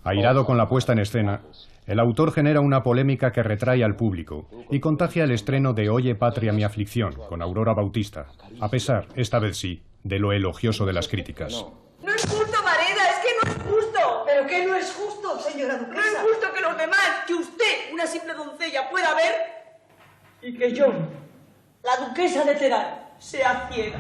Airado con la puesta en escena, el autor genera una polémica que retrae al público y contagia el estreno de Oye Patria mi aflicción, con Aurora Bautista, a pesar, esta vez sí, de lo elogioso de las críticas. No es justo, Mareda, es que no es justo. ¿Pero qué no es justo, señora duquesa? No es justo que los demás, que usted, una simple doncella, pueda ver y que yo, la duquesa de Terán, sea ciega.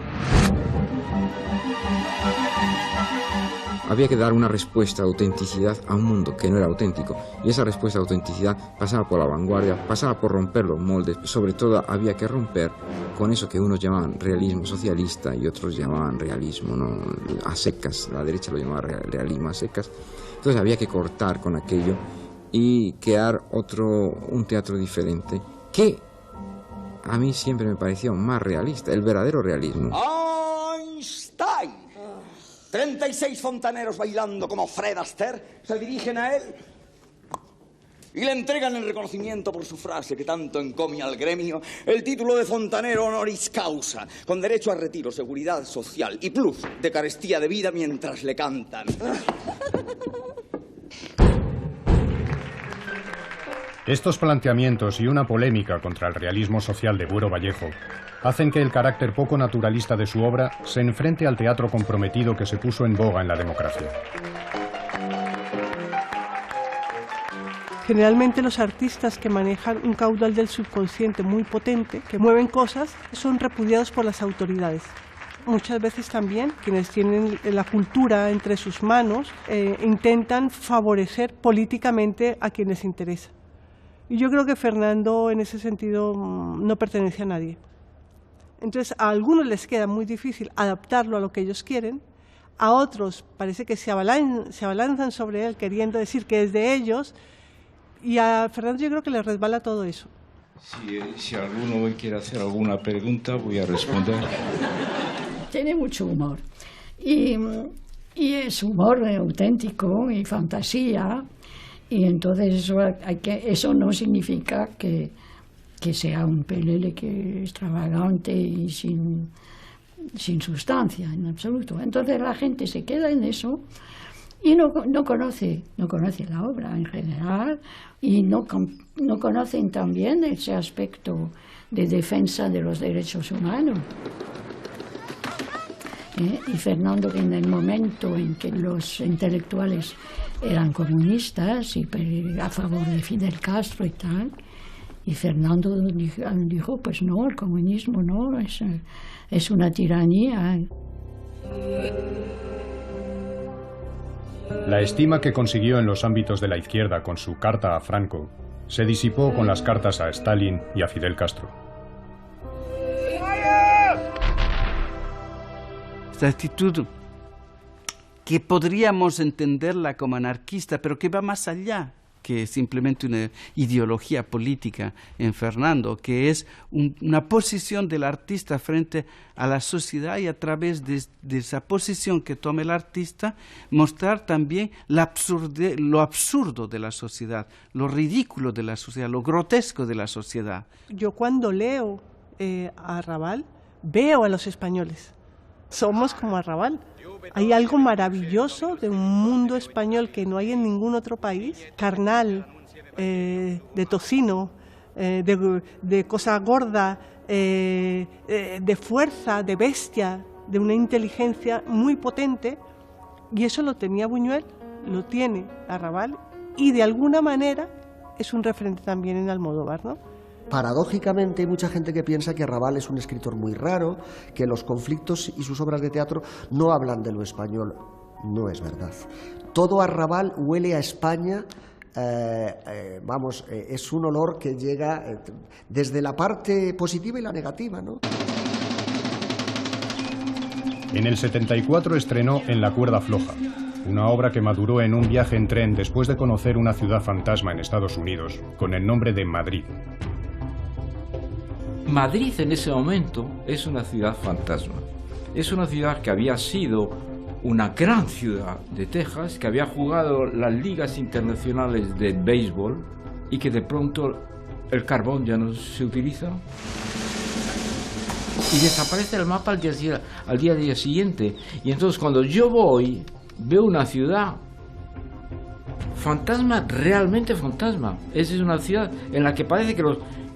Había que dar una respuesta de autenticidad a un mundo que no era auténtico, y esa respuesta de autenticidad pasaba por la vanguardia, pasaba por romper los moldes. Sobre todo había que romper con eso que unos llamaban realismo socialista y otros llamaban realismo, ¿no?, a secas. La derecha lo llamaba realismo a secas. Entonces había que cortar con aquello y crear un teatro diferente que a mí siempre me parecía más realista, el verdadero realismo. Einstein. 36 fontaneros bailando como Fred Astaire se dirigen a él y le entregan el reconocimiento por su frase que tanto encomia al gremio, el título de fontanero honoris causa, con derecho a retiro, seguridad social y plus de carestía de vida mientras le cantan. Estos planteamientos y una polémica contra el realismo social de Buero Vallejo hacen que el carácter poco naturalista de su obra se enfrente al teatro comprometido que se puso en boga en la democracia. Generalmente los artistas que manejan un caudal del subconsciente muy potente, que mueven cosas, son repudiados por las autoridades. Muchas veces también quienes tienen la cultura entre sus manos intentan favorecer políticamente a quienes les interesa. Y yo creo que Fernando en ese sentido no pertenece a nadie. Entonces a algunos les queda muy difícil adaptarlo a lo que ellos quieren, a otros parece que se abalanzan sobre él queriendo decir que es de ellos, y a Fernando yo creo que le resbala todo eso. Si alguno quiere hacer alguna pregunta voy a responder. Tiene mucho humor y es humor auténtico y fantasía. Y entonces eso no significa que sea un pelele que extravagante y sin sustancia en absoluto. Entonces la gente se queda en eso y no conoce la obra en general y no conocen también ese aspecto de defensa de los derechos humanos. Y Fernando, en el momento en que los intelectuales eran comunistas y a favor de Fidel Castro y tal, y Fernando dijo, pues no, el comunismo no, es una tiranía. La estima que consiguió en los ámbitos de la izquierda con su carta a Franco se disipó con las cartas a Stalin y a Fidel Castro. Esta actitud que podríamos entenderla como anarquista, pero que va más allá que simplemente una ideología política en Fernando, que es una posición del artista frente a la sociedad y a través de esa posición que toma el artista, mostrar también lo absurdo de la sociedad, lo ridículo de la sociedad, lo grotesco de la sociedad. Yo cuando leo a Arrabal veo a los españoles. Somos como Arrabal. Hay algo maravilloso de un mundo español que no hay en ningún otro país, carnal, de tocino, de cosa gorda, de fuerza, de bestia, de una inteligencia muy potente, y eso lo tenía Buñuel, lo tiene Arrabal, y de alguna manera es un referente también en Almodóvar, ¿no? Paradójicamente hay mucha gente que piensa que Arrabal es un escritor muy raro, que los conflictos y sus obras de teatro no hablan de lo español. No es verdad. Todo Arrabal huele a España, es un olor que llega desde la parte positiva y la negativa, ¿no? En el 74 estrenó En la cuerda floja, una obra que maduró en un viaje en tren después de conocer una ciudad fantasma en Estados Unidos, con el nombre de Madrid. Madrid en ese momento es una ciudad fantasma. Es una ciudad que había sido una gran ciudad de Texas, que había jugado las ligas internacionales de béisbol y que de pronto el carbón ya no se utiliza y desaparece el mapa al día siguiente. Y entonces cuando yo voy, veo una ciudad fantasma, realmente fantasma. Esa es una ciudad en la que parece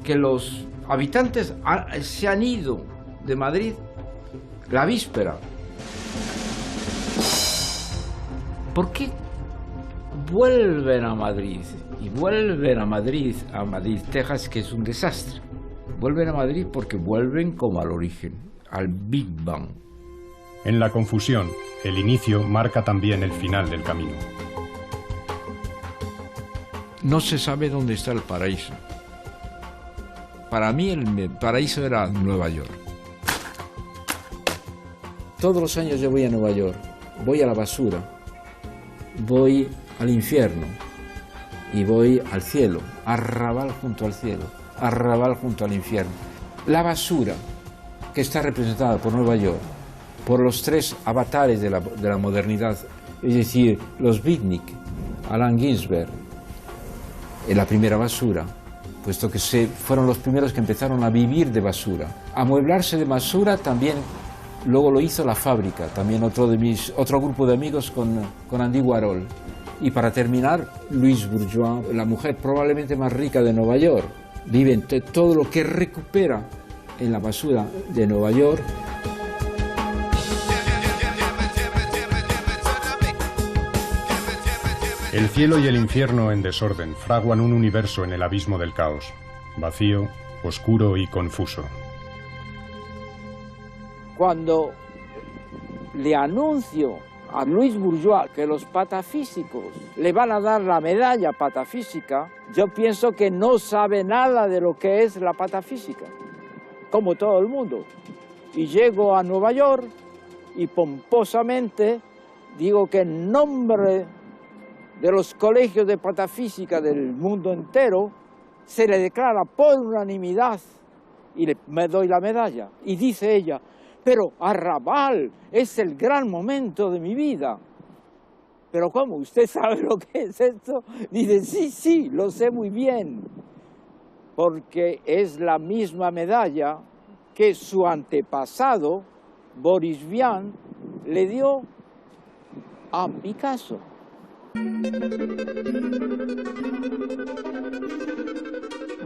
que los habitantes se han ido de Madrid la víspera. ¿Por qué vuelven a Madrid? Y vuelven a Madrid, Texas, que es un desastre. Vuelven a Madrid porque vuelven como al origen, al Big Bang. En la confusión, el inicio marca también el final del camino. No se sabe dónde está el paraíso. Para mí el paraíso era Nueva York. Todos los años yo voy a Nueva York, voy a la basura, voy al infierno y voy al cielo, arrabal junto al cielo, arrabal junto al infierno. La basura, que está representada por Nueva York, por los tres avatares de la modernidad, es decir, los Beatnik, Allen Ginsberg, en la primera basura, puesto que fueron los primeros que empezaron a vivir de basura. Amueblarse de basura también, luego lo hizo La Fábrica, también otro grupo de amigos con Andy Warhol. Y para terminar, Louise Bourgeois, la mujer probablemente más rica de Nueva York, vive todo lo que recupera en la basura de Nueva York. El cielo y el infierno en desorden fraguan un universo en el abismo del caos, vacío, oscuro y confuso. Cuando le anuncio a Louise Bourgeois que los patafísicos le van a dar la medalla patafísica, yo pienso que no sabe nada de lo que es la patafísica, como todo el mundo. Y llego a Nueva York y pomposamente digo que en nombre de los colegios de patafísica del mundo entero se le declara por unanimidad y me doy la medalla. Y dice ella: pero Arrabal, es el gran momento de mi vida. ¿Pero cómo? ¿Usted sabe lo que es esto? Dice: sí, lo sé muy bien. Porque es la misma medalla que su antepasado, Boris Vian, le dio a Picasso.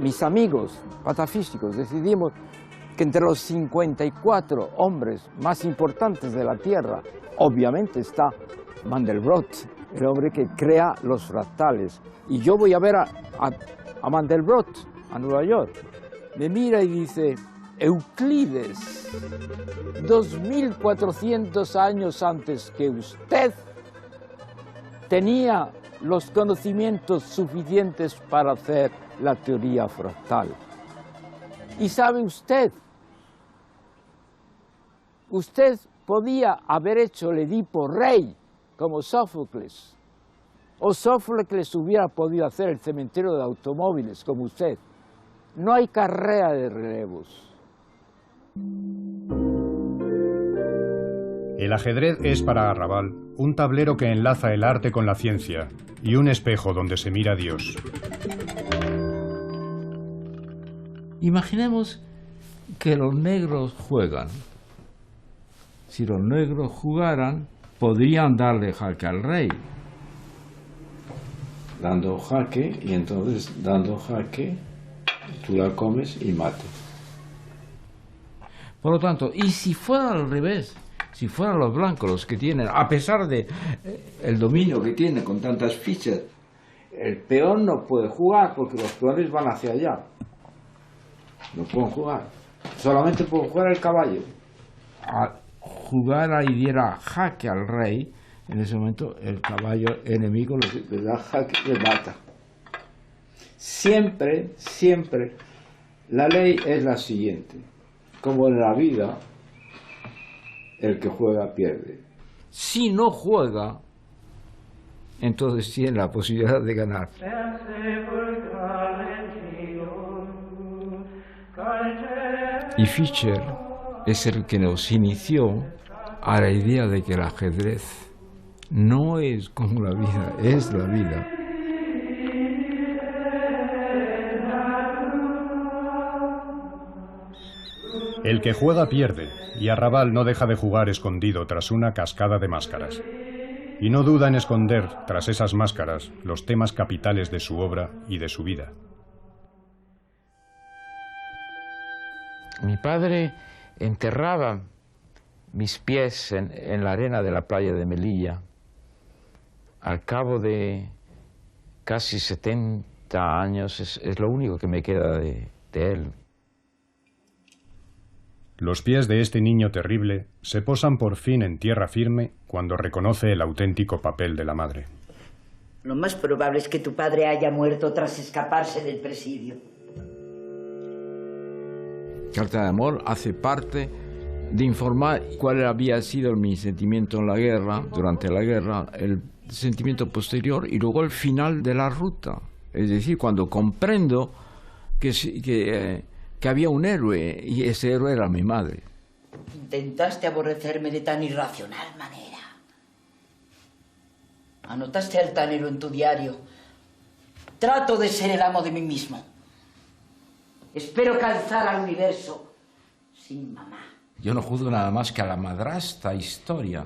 Mis amigos patafísicos decidimos que entre los 54 hombres más importantes de la Tierra, obviamente está Mandelbrot, el hombre que crea los fractales. Y yo voy a ver a Mandelbrot, a Nueva York. Me mira y dice: Euclides, 2400 años antes que usted, tenía los conocimientos suficientes para hacer la teoría fractal. Y sabe usted podía haber hecho el Edipo Rey como Sófocles, o Sófocles hubiera podido hacer el cementerio de automóviles como usted. No hay carrera de relevos. El ajedrez es para Arrabal un tablero que enlaza el arte con la ciencia y un espejo donde se mira a Dios. Imaginemos que los negros juegan. Si los negros jugaran, podrían darle jaque al rey. Dando jaque, y entonces dando jaque, tú la comes y matas. Por lo tanto, y si fuera al revés, si fueran los blancos los que tienen, a pesar de el dominio que tiene con tantas fichas, el peón no puede jugar porque los peones van hacia allá. No pueden jugar. Solamente pueden jugar el caballo. A jugar y diera jaque al rey, en ese momento el caballo enemigo le da jaque y le mata. Siempre, la ley es la siguiente. Como en la vida, el que juega pierde. Si no juega, entonces tiene la posibilidad de ganar. Calte Y Fischer es el que nos inició a la idea de que el ajedrez no es como la vida, es la vida. El que juega pierde, y Arrabal no deja de jugar escondido tras una cascada de máscaras. Y no duda en esconder, tras esas máscaras, los temas capitales de su obra y de su vida. Mi padre enterraba mis pies en la arena de la playa de Melilla. Al cabo de casi 70 años es lo único que me queda de él. Los pies de este niño terrible se posan por fin en tierra firme cuando reconoce el auténtico papel de la madre. Lo más probable es que tu padre haya muerto tras escaparse del presidio. Carta de amor hace parte de informar cuál había sido mi sentimiento en la guerra, durante la guerra, el sentimiento posterior y luego el final de la ruta. Es decir, cuando comprendo que había un héroe y ese héroe era mi madre. Intentaste aborrecerme de tan irracional manera. Anotaste altanero en tu diario. Trato de ser el amo de mí mismo. Espero calzar al universo sin mamá. Yo no juzgo nada más que a la madrastra historia.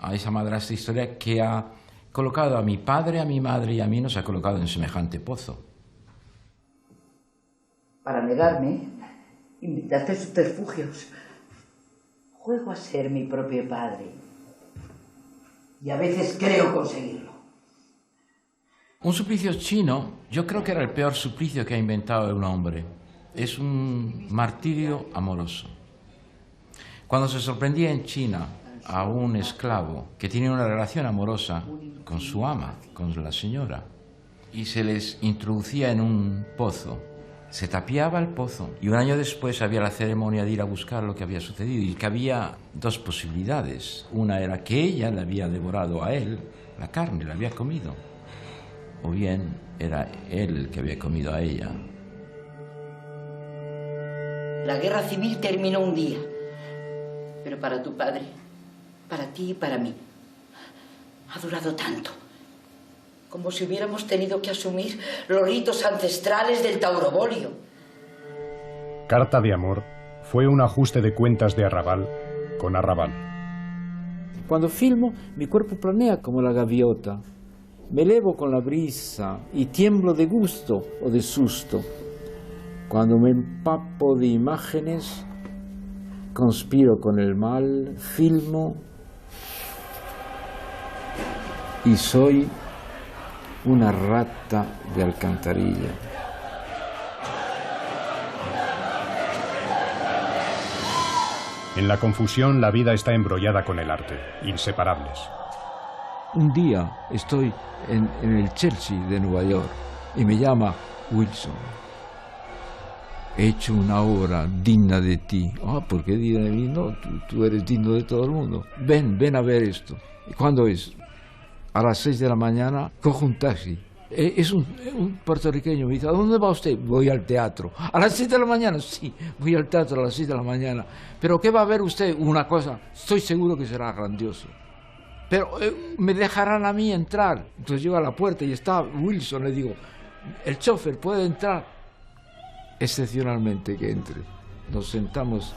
A esa madrastra historia que ha colocado a mi padre, a mi madre y a mí nos ha colocado en semejante pozo. Para negarme, inventaste subterfugios. Juego a ser mi propio padre. Y a veces creo conseguirlo. Un suplicio chino, yo creo que era el peor suplicio que ha inventado un hombre. Es un martirio amoroso. Cuando se sorprendía en China a un esclavo que tenía una relación amorosa con su ama, con la señora, y se les introducía en un pozo, se tapiaba el pozo y un año después había la ceremonia de ir a buscar lo que había sucedido y que había dos posibilidades. Una era que ella le había devorado a él la carne, la había comido, o bien era él el que había comido a ella. La guerra civil terminó un día, pero para tu padre, para ti y para mí, ha durado tanto. Como si hubiéramos tenido que asumir los ritos ancestrales del taurobolio. Carta de amor fue un ajuste de cuentas de Arrabal con Arrabal. Cuando filmo, mi cuerpo planea como la gaviota. Me elevo con la brisa y tiemblo de gusto o de susto. Cuando me empapo de imágenes, conspiro con el mal, filmo y soy una rata de alcantarilla. En la confusión, la vida está embrollada con el arte, inseparables. Un día estoy en el Chelsea de Nueva York y me llama Wilson. He hecho una obra digna de ti. ¿Por qué digna de mí? No, tú eres digno de todo el mundo. Ven a ver esto. ¿Y cuándo es? A las 6 de la mañana cojo un taxi. Es un puertorriqueño. Me dice, ¿a dónde va usted? Voy al teatro. ¿A las 6 de la mañana? Sí, voy al teatro a las 6 de la mañana. ¿Pero qué va a ver usted? Una cosa, estoy seguro que será grandioso. Pero me dejarán a mí entrar. Entonces llego a la puerta y está Wilson. Le digo, el chofer puede entrar. Excepcionalmente que entre. Nos sentamos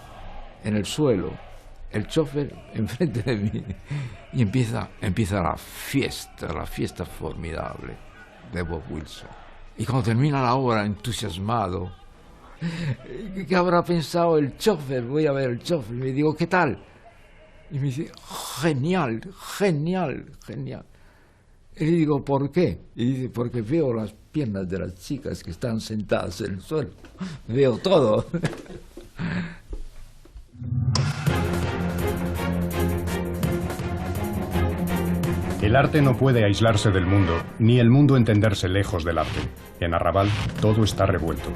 en el suelo. El chofer enfrente de mí y empieza la fiesta formidable de Bob Wilson. Y cuando termina la obra, entusiasmado, ¿qué habrá pensado el chofer? Voy a ver el chofer y me digo, ¿qué tal? Y me dice, genial. Y le digo, ¿por qué? Y dice, porque veo las piernas de las chicas que están sentadas en el suelo. Veo todo. El arte no puede aislarse del mundo, ni el mundo entenderse lejos del arte. En Arrabal todo está revuelto.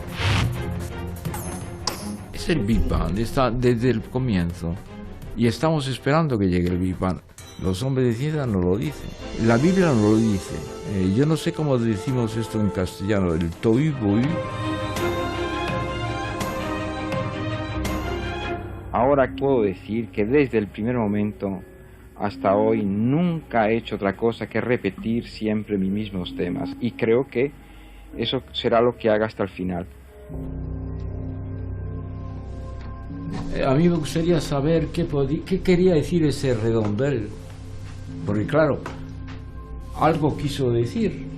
Es el Big Bang, está desde el comienzo. Y estamos esperando que llegue el Big Bang. Los hombres de ciencia no lo dicen. La Biblia no lo dice. Yo no sé cómo decimos esto en castellano. El tohu bohu. ahora puedo decir que desde el primer momento hasta hoy nunca he hecho otra cosa que repetir siempre mis mismos temas, y creo que eso será lo que haga hasta el final. A mí me gustaría saber qué quería decir ese redondel, porque claro, algo quiso decir.